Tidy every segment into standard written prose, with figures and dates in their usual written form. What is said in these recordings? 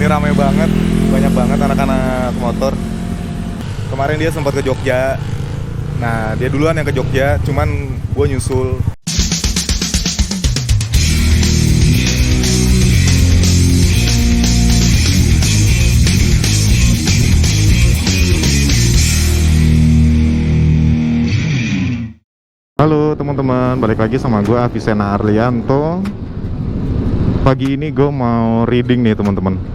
Ini ramai banget, banyak banget anak-anak motor. Kemarin dia sempat ke Jogja. Nah, dia duluan yang ke Jogja, cuman gue nyusul. Halo teman-teman, balik lagi sama gue Avicenna Arlianto. Pagi ini gue mau reading nih teman-teman.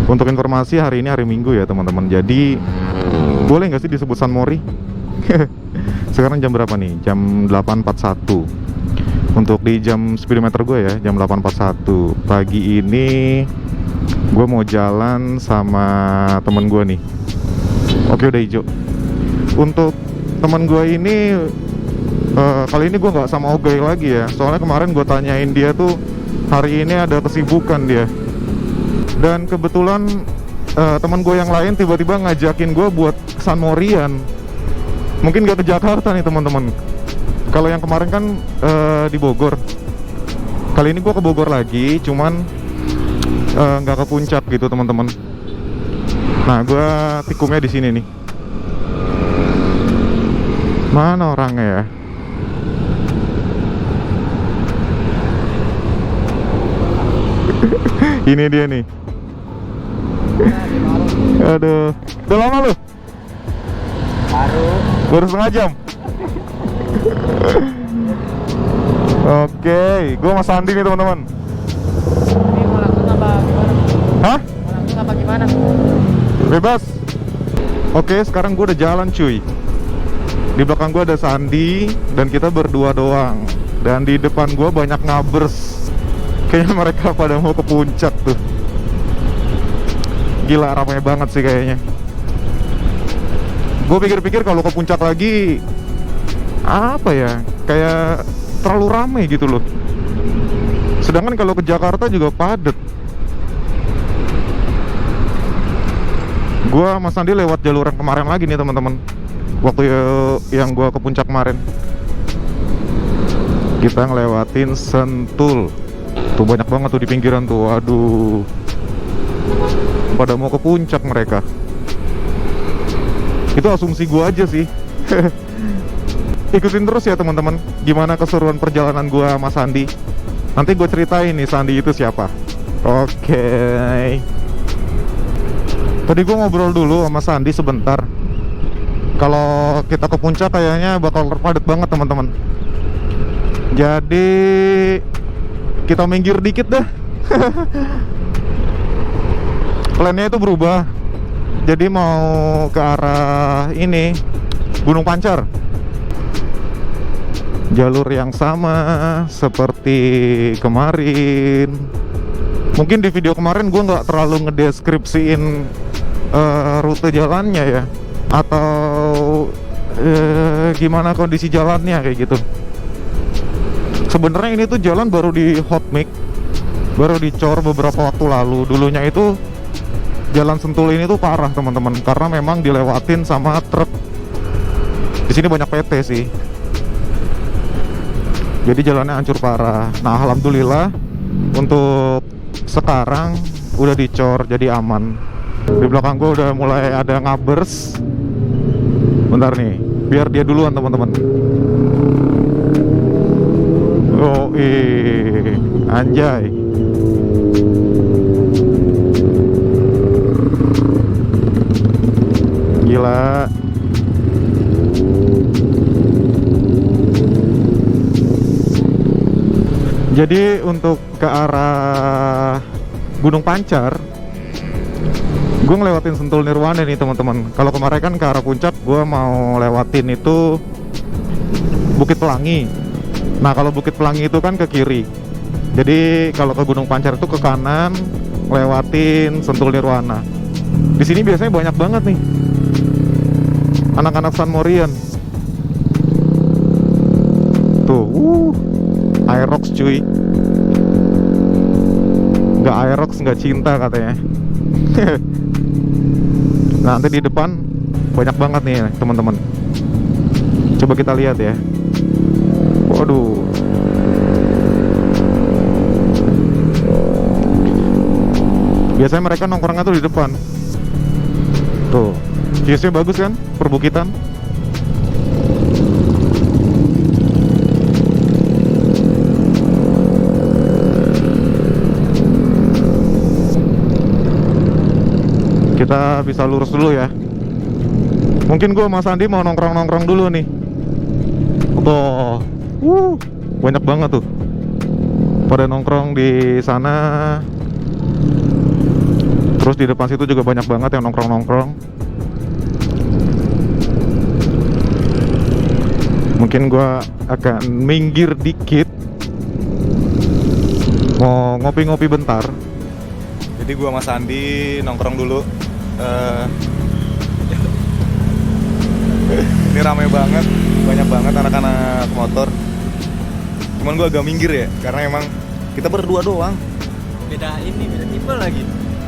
Untuk informasi, hari ini hari Minggu ya teman-teman. Jadi boleh nggak sih disebut San Mori? Sekarang jam berapa nih? Jam 8.41. Untuk di jam speedometer gue ya, jam 8.41. Pagi ini gue mau jalan sama temen gue nih. Oke, udah hijau. Untuk temen gue ini kali ini gue nggak sama Ogay lagi ya. Soalnya kemarin gue tanyain dia tuh hari ini ada kesibukan dia. Dan kebetulan teman gue yang lain tiba-tiba ngajakin gue buat San Morian. Mungkin gak ke Jakarta nih teman-teman. Kalau yang kemarin kan di Bogor. Kali ini gue ke Bogor lagi, cuman nggak ke puncak gitu teman-teman. Nah, gue tikumnya di sini nih. Mana orangnya ya? Ini dia nih. Aduh, udah lama lu? Baru setengah jam. Oke, gue sama Sandi nih teman-teman. Ini mau langsung apa gimana? Hah? Mau langsung apa gimana? Bebas. Oke, sekarang gue udah jalan cuy. Di belakang gue ada Sandi dan kita berdua doang. Dan di depan gue banyak ngabers. Kayaknya mereka pada mau ke puncak tuh. Gila, ramai banget sih kayaknya. Gue pikir-pikir kalau ke puncak lagi, apa ya, kayak terlalu ramai gitu loh. Sedangkan kalau ke Jakarta juga padet. Gue sama Sandi lewat jalur yang kemarin lagi nih teman-teman. Waktu yang gue ke puncak kemarin, kita ngelewatin Sentul. Tuh banyak banget tuh di pinggiran tuh. Aduh, pada mau ke puncak mereka. Itu asumsi gua aja sih. Ikutin terus ya teman-teman, gimana keseruan perjalanan gua sama Sandi. Nanti gue ceritain nih Sandi itu siapa. Oke. Tadi gua ngobrol dulu sama Sandi sebentar. Kalau kita ke puncak kayaknya bakal padat banget teman-teman. Jadi kita minggir dikit dah. Plannya itu berubah. Jadi mau ke arah ini, Gunung Pancar. Jalur yang sama seperti kemarin. Mungkin di video kemarin gue nggak terlalu ngedeskripsiin rute jalannya ya, atau gimana kondisi jalannya kayak gitu. Sebenarnya ini tuh jalan baru di hot mix, baru dicor beberapa waktu lalu. Dulunya itu jalan Sentul ini tuh parah teman-teman, karena memang dilewatin sama truk. Di sini banyak PT sih, jadi jalannya hancur parah. Nah, alhamdulillah untuk sekarang udah dicor, jadi aman. Di belakang gue udah mulai ada ngabers. Bentar nih, biar dia duluan teman-teman. Oh, anjay. Gila. Jadi untuk ke arah Gunung Pancar, gue ngelewatin Sentul Nirwana nih teman-teman. Kalau kemarin kan ke arah puncak, gue mau lewatin itu Bukit Pelangi. Nah, kalau Bukit Pelangi itu kan ke kiri. Jadi kalau ke Gunung Pancar itu ke kanan, lewatin Sentul Nirwana. Di sini biasanya banyak banget nih anak-anak San Morian. Tuh, Aerox cuy. Nggak Aerox, nggak cinta katanya. Nah, nanti di depan banyak banget nih teman-teman. Coba kita lihat ya. Waduh. Biasanya mereka nongkrongnya tuh di depan. Tuh, viewsnya bagus kan, perbukitan. Kita bisa lurus dulu ya. Mungkin gue sama Sandi mau nongkrong-nongkrong dulu nih. Oh, banyak banget tuh. Pada nongkrong di sana. Terus di depan situ juga banyak banget yang nongkrong-nongkrong. Mungkin gue akan minggir dikit. Mau ngopi-ngopi bentar. Jadi gue sama Sandi nongkrong dulu. Ini ramai banget, banyak banget anak-anak motor. Cuman gue agak minggir ya, karena emang kita berdua doang. Beda tipe lagi.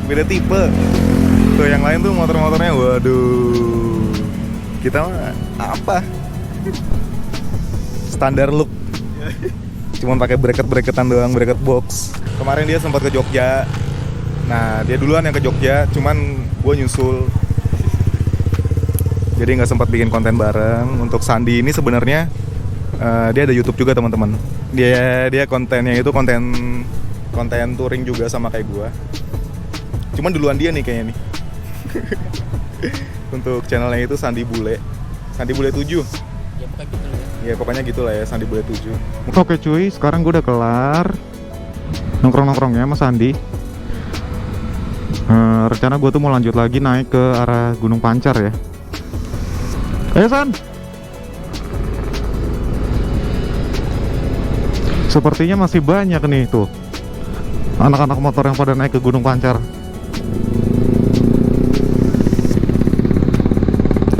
Beda tipe. Tuh yang lain tuh motor-motornya, waduh. Kita mah apa? Standar look. Cuman pakai bracket-bracketan doang, bracket box. Kemarin dia sempat ke Jogja. Nah, dia duluan yang ke Jogja, cuman gue nyusul. Jadi nggak sempat bikin konten bareng. Untuk Sandi ini sebenarnya dia ada YouTube juga teman-teman. Dia kontennya itu konten touring juga sama kayak gue. Cuman duluan dia nih kayaknya nih. Untuk channelnya itu Sandi Bule 7. Ya bukan gitu ya. Ya pokoknya gitulah ya, Sandi Bule 7. Oke cuy, sekarang gue udah kelar nongkrong-nongkrongnya sama Sandi. Rencana gue tuh mau lanjut lagi naik ke arah Gunung Pancar ya. San, sepertinya masih banyak nih tuh anak-anak motor yang pada naik ke Gunung Pancar.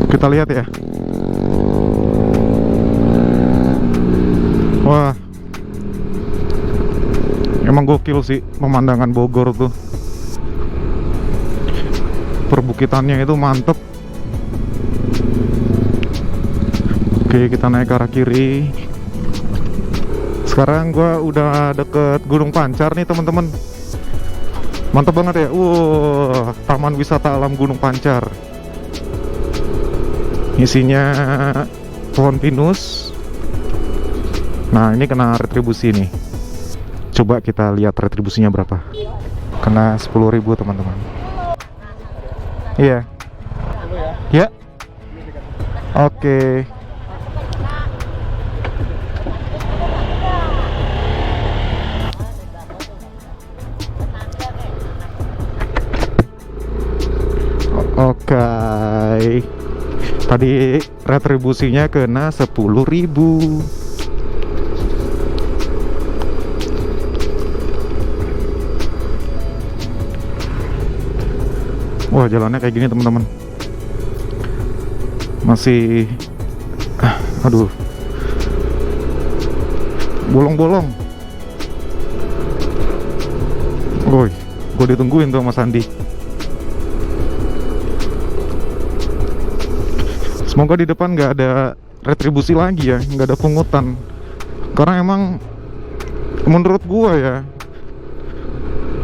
Kita lihat ya. Wah, emang gokil sih pemandangan Bogor tuh. Perbukitannya itu mantep. Oke, kita naik ke arah kiri. Sekarang gua udah deket Gunung Pancar nih teman-teman. Mantap banget ya. Taman wisata alam Gunung Pancar. Isinya pohon pinus. Nah, ini kena retribusi nih. Coba kita lihat retribusinya berapa. Kena 10.000 teman-teman. Iya. Ya. Oke. Oke. Tadi retribusinya kena 10.000. Wah, jalannya kayak gini teman-teman. Masih aduh. Bolong-bolong. Woi, gue ditungguin tuh sama Sandi. Semoga di depan nggak ada retribusi lagi ya, nggak ada pungutan. Karena emang menurut gua ya,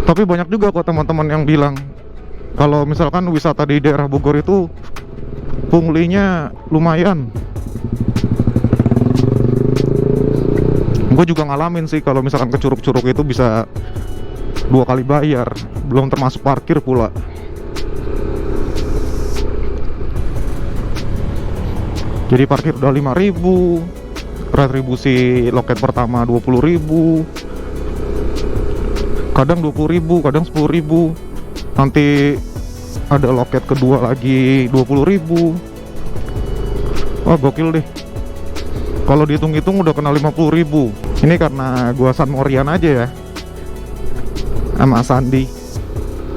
tapi banyak juga kok teman-teman yang bilang kalau misalkan wisata di daerah Bogor itu punglinya lumayan. Gue juga ngalamin sih kalau misalkan ke Curug-Curug itu bisa 2 kali bayar, belum termasuk parkir pula. Jadi parkir udah 5.000, retribusi loket pertama 20.000, kadang 20.000, kadang 10.000. Nanti ada loket kedua lagi 20.000. Wah, gokil deh. Kalau dihitung-hitung udah kena 50.000. Ini karena gua San Morian aja ya, sama Sandi.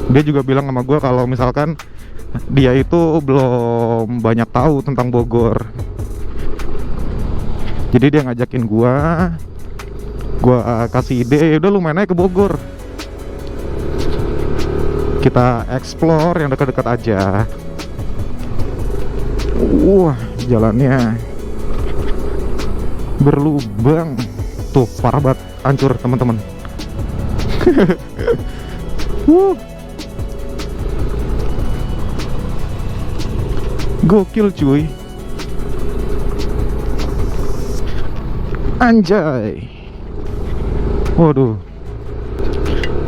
Dia juga bilang sama gua kalau misalkan dia itu belum banyak tahu tentang Bogor. Jadi dia ngajakin gua kasih ide, udah lu main aja ke Bogor. Kita explore yang dekat-dekat aja. Wah, jalannya berlubang. Tuh, parah banget, hancur teman-teman. Gokil cuy. Anjay. Waduh.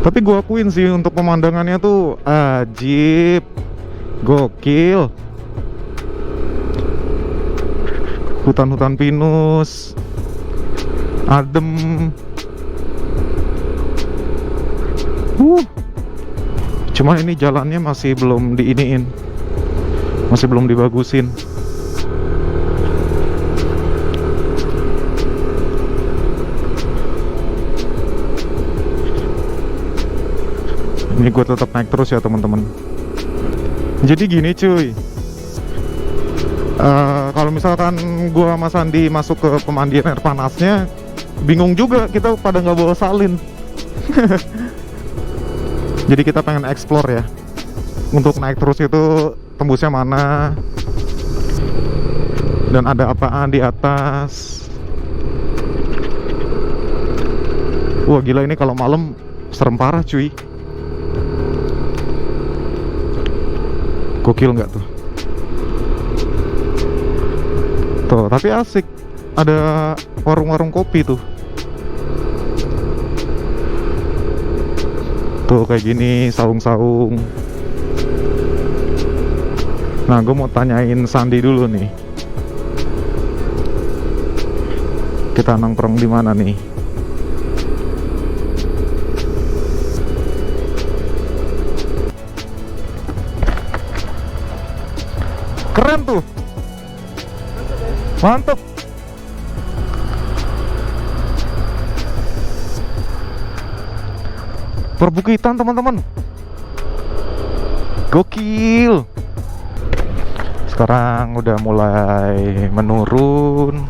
Tapi gua akuin sih untuk pemandangannya tuh ajib. Gokil. Hutan-hutan pinus. Adem. Cuma ini jalannya masih belum diiniin. Masih belum dibagusin. Ini gue tetap naik terus ya teman-teman. Jadi gini cuy, kalau misalkan gue sama Sandi masuk ke pemandian air panasnya, bingung juga, kita pada nggak bawa salin. Jadi kita pengen explore ya, untuk naik terus itu tembusnya mana, dan ada apaan di atas. Wah gila, ini kalau malam serem parah cuy. Gokil nggak tuh? Tuh, tapi asik. Ada warung-warung kopi tuh. Tuh kayak gini, saung-saung. Nah, gue mau tanyain Sandi dulu nih. Kita nongkrong di mana nih? Keren tuh. Mantap. Perbukitan teman-teman. Gokil. Sekarang udah mulai menurun.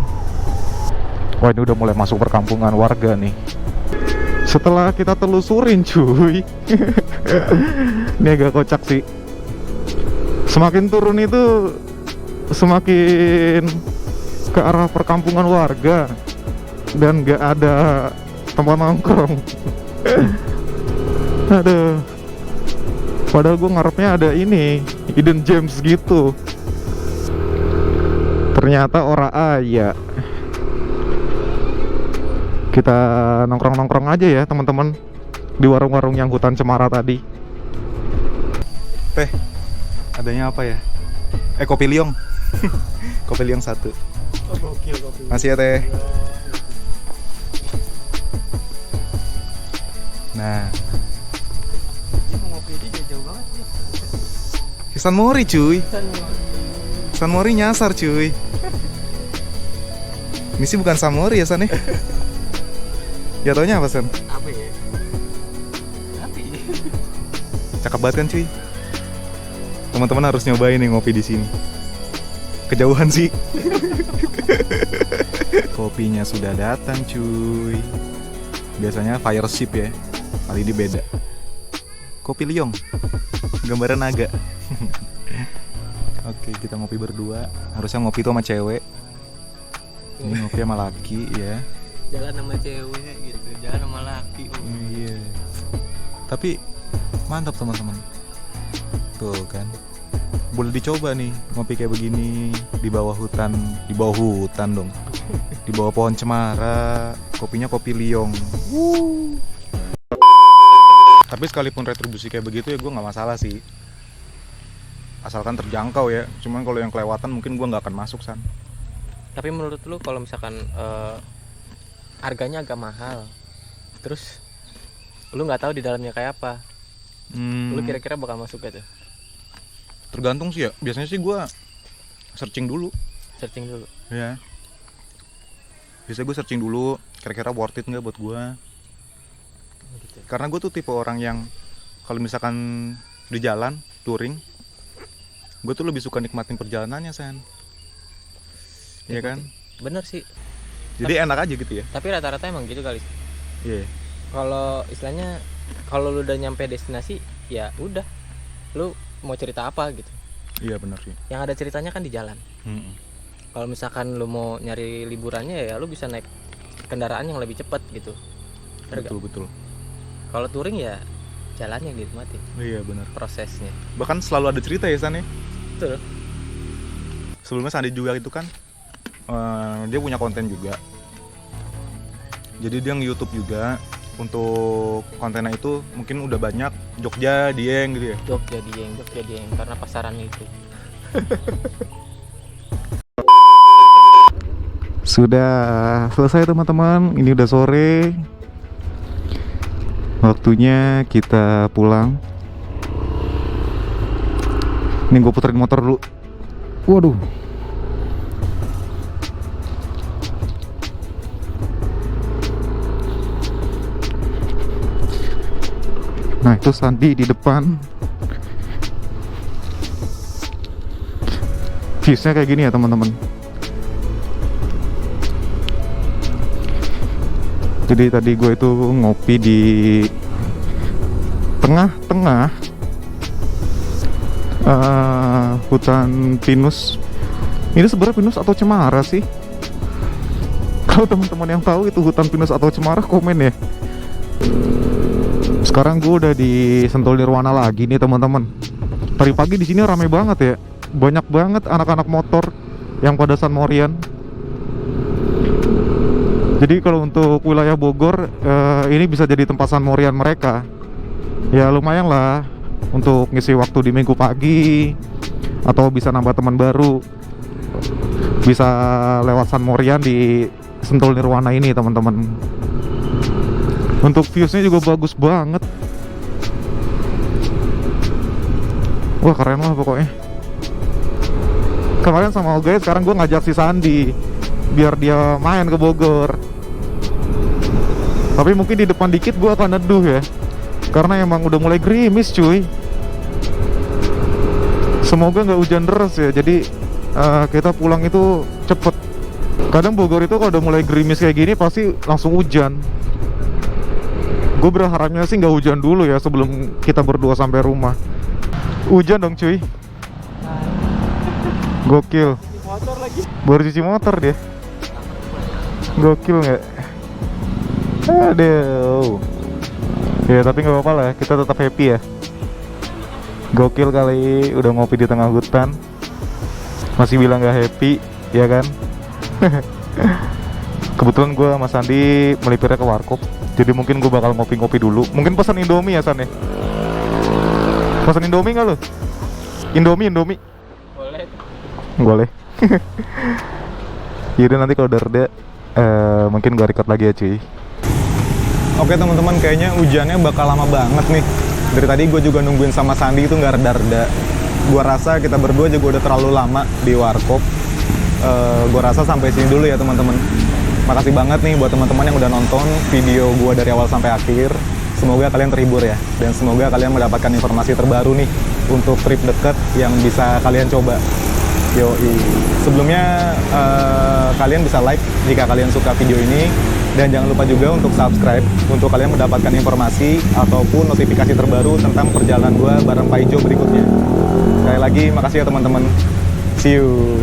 Wah, ini udah mulai masuk perkampungan warga nih. Setelah kita telusurin cuy. Ini agak kocak sih. Semakin turun itu semakin ke arah perkampungan warga dan gak ada tempat nongkrong. Aduh. Padahal gue ngarepnya ada ini, hidden gems gitu. Ternyata ora aya. Kita nongkrong-nongkrong aja ya teman-teman di warung-warung yang hutan cemara tadi. Teh, adanya apa ya? Kopi liong. Kopi liong 1. Oh, gokil kopi. Masih ya teh. Nah, Ini mau ngopi aja jauh banget nih. San Mori cuy. San Mori nyasar cuy. Ini sih bukan San Mori ya San ya? Jatuhnya apa San? Apa ya? Api. Cakep banget kan cuy. Teman-teman harus nyobain nih ngopi di sini. Kejauhan sih. Kopinya sudah datang cuy. Biasanya fire sip ya. Kali ini beda. Kopi liong. Gambaran naga. Oke, kita ngopi berdua. Harusnya ngopi tuh sama cewek. Ini ngopi sama laki ya. Jalan sama cewek gitu, jalan sama laki. Iya. Tapi mantap teman-teman. Tuh kan. Boleh dicoba nih ngopi kayak begini di bawah hutan dong. Di bawah pohon cemara, kopinya kopi liong. Tapi sekalipun retribusi kayak begitu ya gue nggak masalah sih. Asalkan terjangkau ya. Cuman kalau yang kelewatan mungkin gue nggak akan masuk San. Tapi menurut lu kalau misalkan harganya agak mahal, terus lu nggak tahu di dalamnya kayak apa, lu kira-kira bakal masuk gak tuh? Tergantung sih ya. Biasanya sih gue searching dulu. Searching dulu. Ya. Biasanya gue searching dulu. Kira-kira worth it nggak buat gue? Gitu. Karena gue tuh tipe orang yang kalau misalkan di jalan touring, gue tuh lebih suka nikmatin perjalanannya San. Iya kan? Bener sih. Jadi enak aja gitu ya. Tapi rata-rata emang gitu kali. Iya. Kalau istilahnya, kalau lu udah nyampe destinasi, ya udah, lu mau cerita apa gitu. Iya benar sih. Yang ada ceritanya kan di jalan. Kalau misalkan lu mau nyari liburannya ya lu bisa naik kendaraan yang lebih cepat gitu. Betul. Kalau touring ya jalannya yang dinikmatin, Iya benar. prosesnya. Bahkan selalu ada cerita ya San ya. Betul. sebelumnya Sandi juga itu kan dia punya konten juga. Jadi dia nge-YouTube juga. Untuk kontennya itu mungkin udah banyak Jogja, Dieng gitu ya. Jogja Dieng karena pasaran itu. Sudah selesai teman-teman, ini udah sore. Waktunya kita pulang. Ini gue puterin motor dulu. Waduh. Nah itu Sandi di depan. Viewsnya kayak gini ya teman-teman. Jadi tadi gue itu ngopi di tengah-tengah hutan pinus. Ini sebenarnya pinus atau cemara sih? Kalau teman-teman yang tahu itu hutan pinus atau cemara, komen ya. Sekarang gue udah di Sentul Nirwana lagi nih teman-teman. Tadi pagi di sini rame banget ya, banyak banget anak-anak motor yang pada San Morian. Jadi kalau untuk wilayah Bogor ini bisa jadi tempat San Morian mereka. Ya lumayan lah untuk ngisi waktu di minggu pagi, atau bisa nambah teman baru. Bisa lewat San Morian di Sentul Nirwana ini teman-teman. Untuk viewsnya juga bagus banget. Wah keren lah pokoknya. Kemarin sama Oga, sekarang gue ngajak si Sandi biar dia main ke Bogor. Tapi mungkin di depan dikit gue akan neduh ya, karena emang udah mulai gerimis cuy. Semoga nggak hujan deras ya, jadi kita pulang itu cepet. Kadang Bogor itu kalau udah mulai gerimis kayak gini pasti langsung hujan. Gue berharapnya sih nggak hujan dulu ya sebelum kita berdua sampai rumah. Hujan dong cuy. Gokil. Motor lagi. Baru cuci motor dia. Gokil nggak? Aduh. Ya tapi nggak apa-apa lah, kita tetap happy ya. Gokil kali, udah ngopi di tengah hutan masih bilang nggak happy, ya kan? Kebetulan gue sama Sandi melipirnya ke warkop, jadi mungkin gue bakal ngopi-ngopi dulu. Mungkin pesan Indomie ya San ya? Pesan Indomie nggak lo? Indomie Boleh. Boleh. Yaudah nanti kalau udah reda mungkin gue record lagi ya cuy. Oke teman-teman, kayaknya hujannya bakal lama banget nih. Dari tadi gue juga nungguin sama Sandi itu nggak reda-reda. Gue rasa kita berdua juga udah terlalu lama di warkop. Gue rasa sampai sini dulu ya teman-teman. Makasih banget nih buat teman-teman yang udah nonton video gue dari awal sampai akhir. Semoga kalian terhibur ya, dan semoga kalian mendapatkan informasi terbaru nih untuk trip deket yang bisa kalian coba. Yoi. Sebelumnya kalian bisa like jika kalian suka video ini, dan jangan lupa juga untuk subscribe untuk kalian mendapatkan informasi ataupun notifikasi terbaru tentang perjalanan gue bareng Pak Ijo berikutnya. Sekali lagi makasih ya teman-teman. See you.